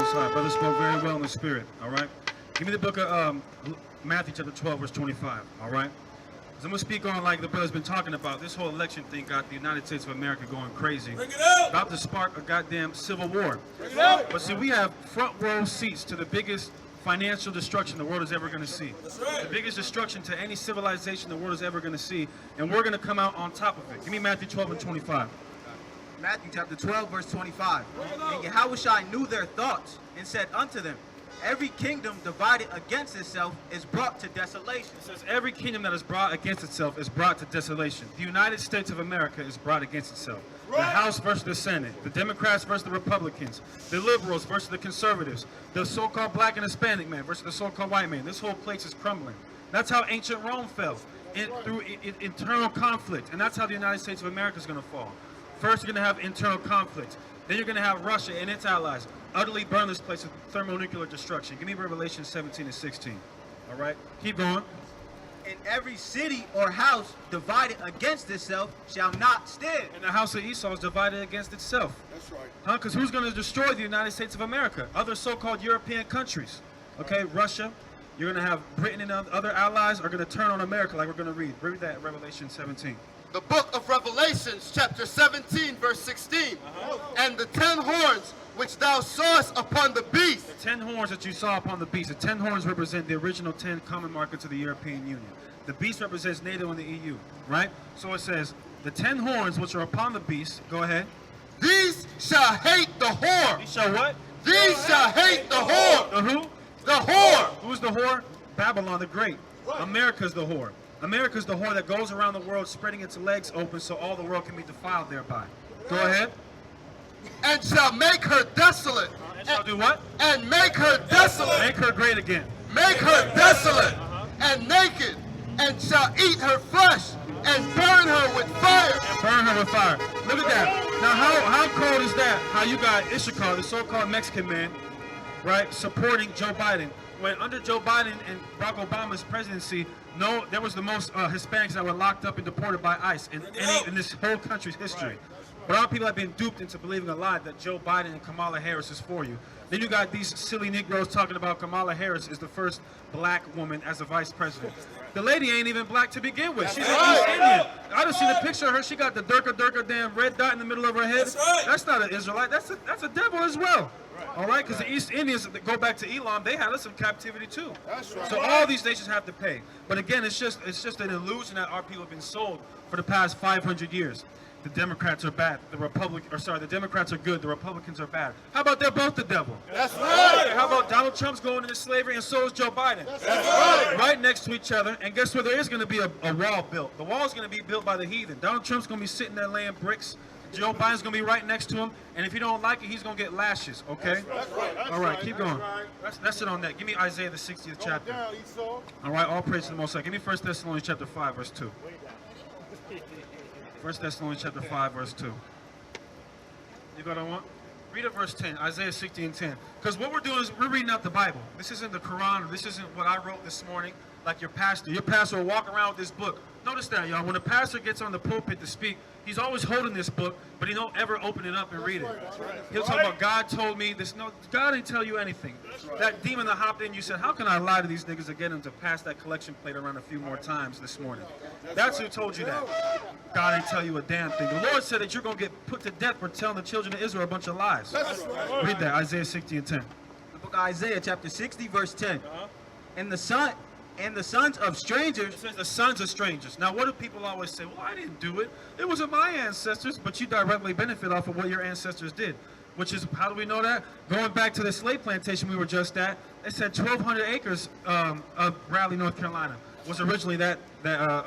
Most High. Brother spoke very well in the spirit, all right? Give me the book of Matthew chapter 12, verse 25, all right? Because I'm going to speak on, like the brother's been talking about, this whole election thing got the United States of America going crazy. Bring it out! About to spark a goddamn civil war. Bring it out! But see, we have front row seats to the biggest financial destruction the world is ever going to see. That's right. The biggest destruction to any civilization the world is ever going to see. And we're going to come out on top of it. Give me Matthew 12 and 25. Matthew chapter 12, verse 25. And Yahawashi knew their thoughts, and said unto them, every kingdom divided against itself is brought to desolation. It says every kingdom that is brought against itself is brought to desolation. The United States of America is brought against itself. The House versus the Senate, the Democrats versus the Republicans, the liberals versus the conservatives, the so-called black and Hispanic man versus the so-called white man. This whole place is crumbling. That's how ancient Rome fell, through internal conflict. And that's how the United States of America is going to fall. First, you're going to have internal conflict. Then you're going to have Russia and its allies utterly burn this place with thermonuclear destruction. Give me Revelation 17 and 16. All right? Keep going. And every city or house divided against itself shall not stand. And the house of Esau is divided against itself. That's right. Huh? Because who's going to destroy the United States of America? Other so-called European countries. Okay? Russia. You're going to have Britain and other allies are going to turn on America like we're going to read. Read that, Revelation 17. The book of Revelations, chapter 17, verse 16. And the 10 horns which thou sawest upon the beast. The 10 horns that you saw upon the beast. The 10 horns represent the original 10 common markets of the European Union. The beast represents NATO and the EU, right? So it says, the 10 horns which are upon the beast, go ahead. These shall hate the whore. These shall what? These shall hate the whore. The who? The whore. Who's the whore? Babylon the Great. America's the whore. America's the whore that goes around the world spreading its legs open so all the world can be defiled thereby. Go ahead. And shall make her desolate. And shall do what? And make her desolate. Make her great again. Make her desolate and naked, and shall eat her flesh and burn her with fire. Burn her with fire. Look at that. Now, how cold is that? How you got Issachar, the so-called Mexican man, right, supporting Joe Biden. When under Joe Biden and Barack Obama's presidency, there was the most Hispanics that were locked up and deported by ICE in this whole country's history. But a lot of people have been duped into believing a lie that Joe Biden and Kamala Harris is for you. Then you got these silly Negroes talking about Kamala Harris is the first black woman as a vice president. The lady ain't even black to begin with. She's an East Indian. I just seen a picture of her. She got the durka damn red dot in the middle of her head. That's not an Israelite. That's a devil as well. All right, because the East Indians that go back to Elam, they had us in captivity too. So all these nations have to pay. But again, it's just an illusion that our people have been sold for the past 500 years. The Democrats are bad. The Democrats are good. The Republicans are bad. How about they're both the devil? That's right. How about Donald Trump's going into slavery and so is Joe Biden? That's right. Right next to each other. And guess where there is going to be a wall built? The wall is going to be built by the heathen. Donald Trump's going to be sitting there laying bricks. Joe Biden's going to be right next to him. And if you don't like it, he's going to get lashes, okay? That's right. All right, keep going. That's it on that. Give me Isaiah the 60th chapter. All right, all praise to the Most High. Give me 1 Thessalonians chapter 5, verse 2. 1 Thessalonians chapter 5, verse 2. You got what I want? Read it verse 10, Isaiah 60 and 10. Because what we're doing is we're reading out the Bible. This isn't the Quran. This isn't what I wrote this morning like your pastor. Your pastor will walk around with this book. Notice that, y'all. When a pastor gets on the pulpit to speak, he's always holding this book, but he don't ever open it up and read it. He'll talk about, God told me this. No, God didn't tell you anything. That demon that hopped in, you said, how can I lie to these niggas to get them to pass that collection plate around a few more times this morning? That's who told you that. God didn't tell you a damn thing. The Lord said that you're going to get put to death for telling the children of Israel a bunch of lies. Read that, Isaiah 60 and 10. The book of Isaiah chapter 60, verse 10. And the sons of strangers. It says the sons of strangers. Now, what do people always say? Well, I didn't do it. It wasn't my ancestors, but you directly benefit off of what your ancestors did. Which is, how do we know that? Going back to the slave plantation we were just at, they said 1,200 acres of Raleigh, North Carolina was originally a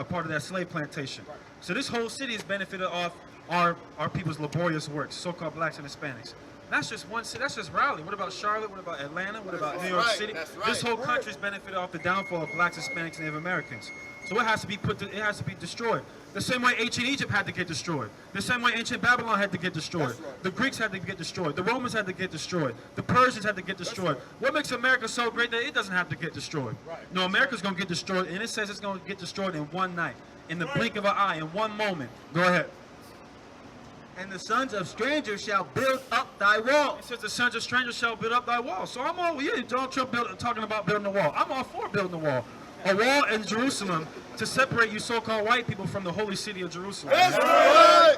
part of that slave plantation. So this whole city has benefited off our people's laborious works, so-called blacks and Hispanics. That's just one city. That's just Raleigh. What about Charlotte? What about Atlanta? What about New York City? This whole country's benefited off the downfall of blacks, Hispanics, and Native Americans. So it has to be it has to be destroyed. The same way ancient Egypt had to get destroyed. The same way ancient Babylon had to get destroyed. The Greeks had to get destroyed. The Romans had to get destroyed. The Persians had to get destroyed. What makes America so great that it doesn't have to get destroyed? No, America's going to get destroyed, and it says it's going to get destroyed in one night, in the blink of an eye, in one moment. Go ahead. And the sons of strangers shall build up thy wall. It says the sons of strangers shall build up thy wall. So I'm all, yeah, Donald Trump talking about building the wall. I'm all for building the wall. A wall in Jerusalem to separate you so-called white people from the holy city of Jerusalem.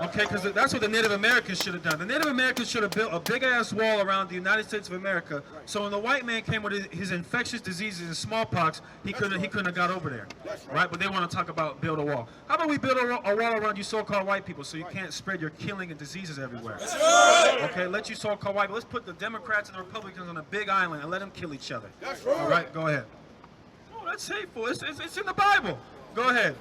Okay, because that's what the Native Americans should have done. The Native Americans should have built a big-ass wall around the United States of America, so when the white man came with his infectious diseases and smallpox, he couldn't have got over there, right? But they want to talk about build a wall. How about we build a wall around you so-called white people so you can't spread your killing and diseases everywhere? Okay, let you so-called white people, let's put the Democrats and the Republicans on a big island and let them kill each other. All right, go ahead. Oh, that's hateful. It's in the Bible. Go ahead.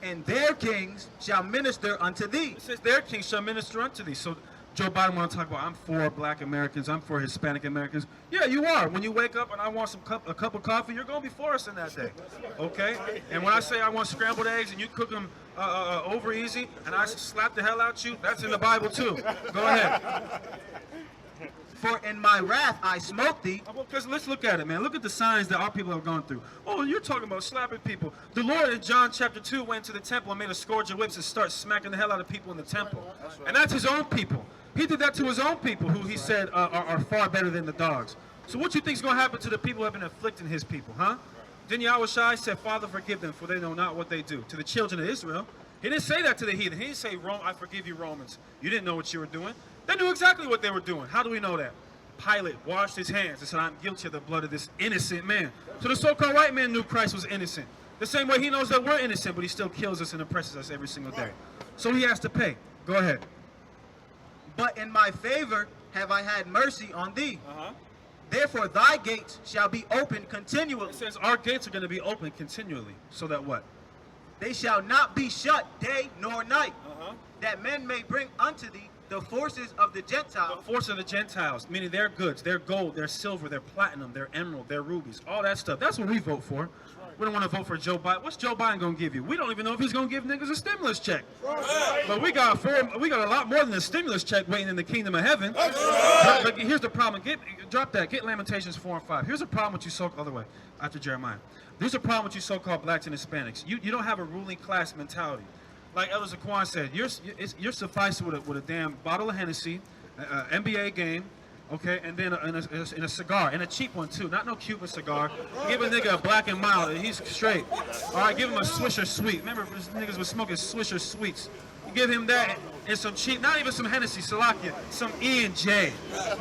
And their kings shall minister unto thee. It says their kings shall minister unto thee. So Joe Biden want to talk about, I'm for black Americans, I'm for Hispanic Americans. Yeah, you are. When you wake up and I want a cup of coffee, you're going to be for us in that day. Okay? And when I say I want scrambled eggs and you cook them over easy and I slap the hell out you, that's in the Bible too. Go ahead. For in my wrath I smote thee. Because let's look at it, man. Look at the signs that our people have gone through. Oh, you're talking about slapping people. The Lord in John chapter 2 went to the temple and made a scourge of whips and started smacking the hell out of people in the temple. And that's his own people. He did that to his own people, who he said are far better than the dogs. So what you think is going to happen to the people who have been afflicting his people, huh? Then Yahawashi said, Father, forgive them, for they know not what they do. To the children of Israel. He didn't say that to the heathen. He didn't say, I forgive you, Romans. You didn't know what you were doing. They knew exactly what they were doing. How do we know that? Pilate washed his hands and said, I'm guilty of the blood of this innocent man. So the so-called white man knew Christ was innocent. The same way he knows that we're innocent, but he still kills us and oppresses us every single day. So he has to pay. Go ahead. But in my favor have I had mercy on thee. Therefore thy gates shall be open continually. It says our gates are going to be open continually. So that what? They shall not be shut day nor night, that men may bring unto thee the forces of the Gentiles. The force of the Gentiles, meaning their goods, their gold, their silver, their platinum, their emerald, their rubies, all that stuff. That's what we vote for. We don't want to vote for Joe Biden. What's Joe Biden going to give you? We don't even know if he's going to give niggas a stimulus check. But we got a lot more than a stimulus check waiting in the kingdom of heaven. But here's the problem. Drop that. Get Lamentations 4 and 5. Here's a problem with you other way, after Jeremiah. There's a problem with you so-called blacks and Hispanics. You don't have a ruling class mentality. Like Elder Zaquan said, you're sufficed with a damn bottle of Hennessy, NBA game, okay, and then in a cigar, and a cheap one too, not no Cuban cigar. Give a nigga a Black and Mild, and he's straight. All right, give him a Swisher Sweet. Remember, these niggas was smoking Swisher Sweets. You give him that and some cheap, not even some Hennessy, Salakia, some E&J.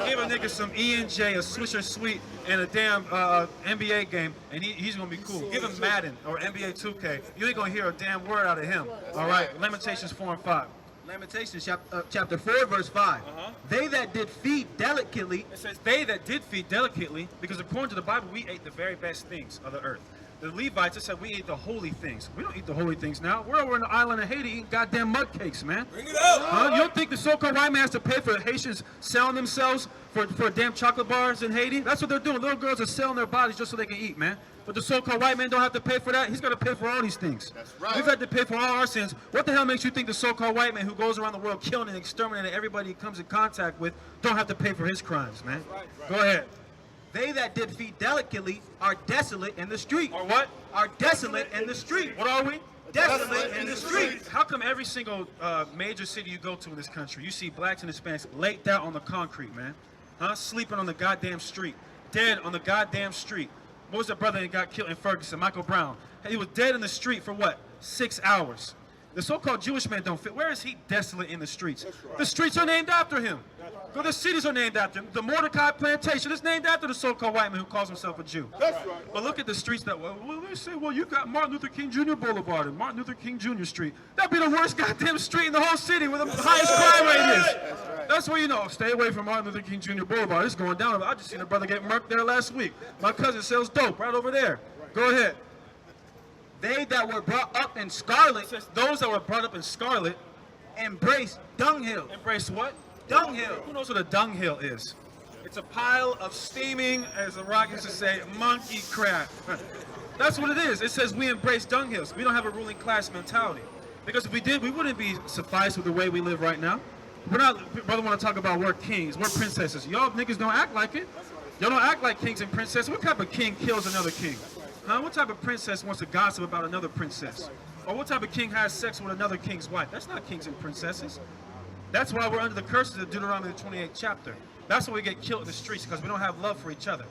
Give a nigga some E&J, a Swisher Sweet, and a damn NBA game, and he's gonna be cool. Give him Madden or NBA 2K. You ain't gonna hear a damn word out of him. All right, Lamentations 4 and 5. Lamentations chapter 4 verse 5. They that did feed delicately. It says they that did feed delicately, because according to the Bible, we ate the very best things of the earth. The Levites, it said we eat the holy things. We don't eat the holy things now. We're over in the island of Haiti eating goddamn mud cakes, man. Bring it out. You don't think the so-called white man has to pay for the Haitians selling themselves for damn chocolate bars in Haiti? That's what they're doing. Little girls are selling their bodies just so they can eat, man. But the so-called white man don't have to pay for that. He's got to pay for all these things. That's right. We've had to pay for all our sins. What the hell makes you think the so-called white man who goes around the world killing and exterminating everybody he comes in contact with don't have to pay for his crimes, man? Go ahead. They that did feed delicately are desolate in the street. Or what? Are desolate in the street. What are we? Desolate in the street. How come every single major city you go to in this country, you see blacks and Hispanics laid down on the concrete, man? Sleeping on the goddamn street. Dead on the goddamn street. What was the brother that got killed in Ferguson, Michael Brown? He was dead in the street for what? 6 hours. The so-called Jewish man don't fit. Where is he desolate in the streets? The streets are named after him. The cities are named after him. The Mordecai plantation is named after the so-called white man who calls himself a Jew. That's right. But look at the streets that, they say, you got Martin Luther King Jr. Boulevard and Martin Luther King Jr. Street. That'd be the worst goddamn street in the whole city where the highest crime rate is. That's where you know, stay away from Martin Luther King Jr. Boulevard. It's going down. I just seen a brother get murked there last week. My cousin sells dope right over there. Go ahead. They that were brought up in scarlet. It says those that were brought up in scarlet embrace dunghill. embrace what? Dunghill. Who knows what a dunghill is? It's a pile of steaming, as the Rock used to say, monkey crap. That's what it is. It says we embrace dunghills. We don't have a ruling class mentality. Because if we did, we wouldn't be sufficed with the way we live right now. We're not, brother want to talk about we're kings, we're princesses. Y'all niggas don't act like it. Y'all don't act like kings and princesses. What type of king kills another king? What type of princess wants to gossip about another princess? Or what type of king has sex with another king's wife? That's not kings and princesses. That's why we're under the curses of Deuteronomy the 28th chapter. That's why we get killed in the streets, because we don't have love for each other.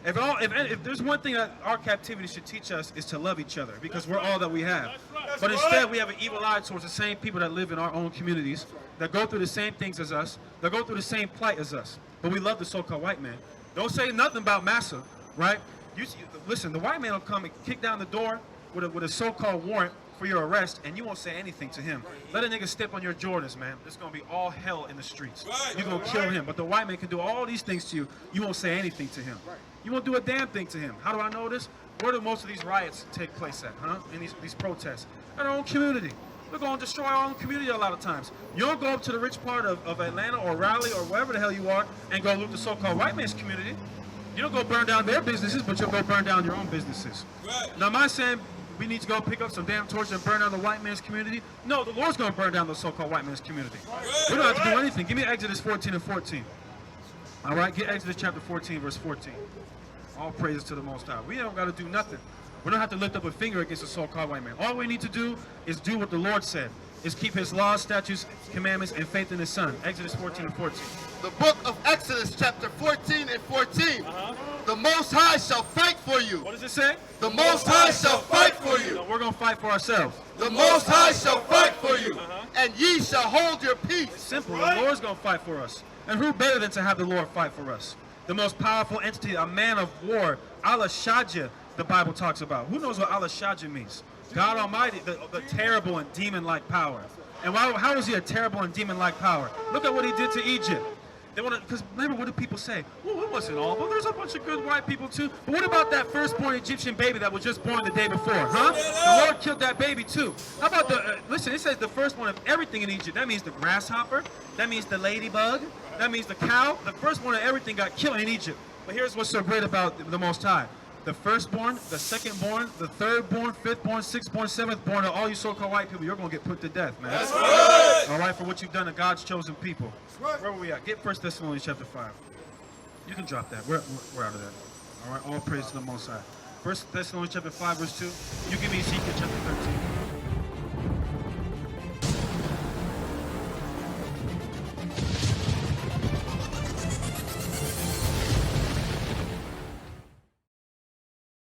If there's one thing that our captivity should teach us, is to love each other, because we're all that we have. But instead, we have an evil eye towards the same people that live in our own communities, that go through the same things as us, that go through the same plight as us. But we love the so-called white man. Don't say nothing about Massa, right? Listen, the white man will come and kick down the door with a so-called warrant for your arrest, and you won't say anything to him. Let a nigga step on your Jordans, man. There's gonna be all hell in the streets. You're gonna kill him. But the white man can do all these things to you. You won't say anything to him. You won't do a damn thing to him. How do I know this? Where do most of these riots take place at, huh? In these protests? In our own community. We're gonna destroy our own community a lot of times. You don't go up to the rich part of Atlanta or Raleigh or wherever the hell you are and go loot the so-called white man's community. You don't go burn down their businesses, but you'll go burn down your own businesses. Now, am I saying we need to go pick up some damn torches and burn down the white man's community? No, the Lord's going to burn down the so-called white man's community. We don't have to do anything. Give me Exodus 14 and 14. All right, get Exodus chapter 14, verse 14. All praises to the Most High. We don't got to do nothing. We don't have to lift up a finger against the so-called white man. All we need to do is do what the Lord said, is keep his laws, statutes, commandments, and faith in his son. Exodus 14 and 14. The book of Exodus chapter 14 and 14. The Most High shall fight for you. What does it say? The Most High shall fight for you. No, we're going to fight for ourselves. The Most High shall fight for you. And ye shall hold your peace. It's simple. The Lord's going to fight for us. And who better than to have the Lord fight for us? The most powerful entity, a man of war, Allah Shadja, the Bible talks about. Who knows what Allah Shadja means? God Almighty, the terrible and demon-like power. And how is he a terrible and demon-like power? Look at what he did to Egypt. They want to, because remember, what do people say? Well, it wasn't all. Well, there's a bunch of good white people too. But what about that firstborn Egyptian baby that was just born the day before, huh? The Lord killed that baby too. How about listen, it says the firstborn of everything in Egypt. That means the grasshopper. That means the ladybug. That means the cow. The firstborn of everything got killed in Egypt. But here's what's so great about the Most High. The firstborn, the secondborn, the thirdborn, fifthborn, sixthborn, seventhborn of all you so-called white people, you're going to get put to death, man. That's right. All right, for what you've done to God's chosen people. Right. Where were we at? Get 1 Thessalonians chapter 5. You can drop that. We're out of that. All right, all praise to the Most High. 1 Thessalonians chapter 5, verse 2. You give me Ezekiel chapter 13.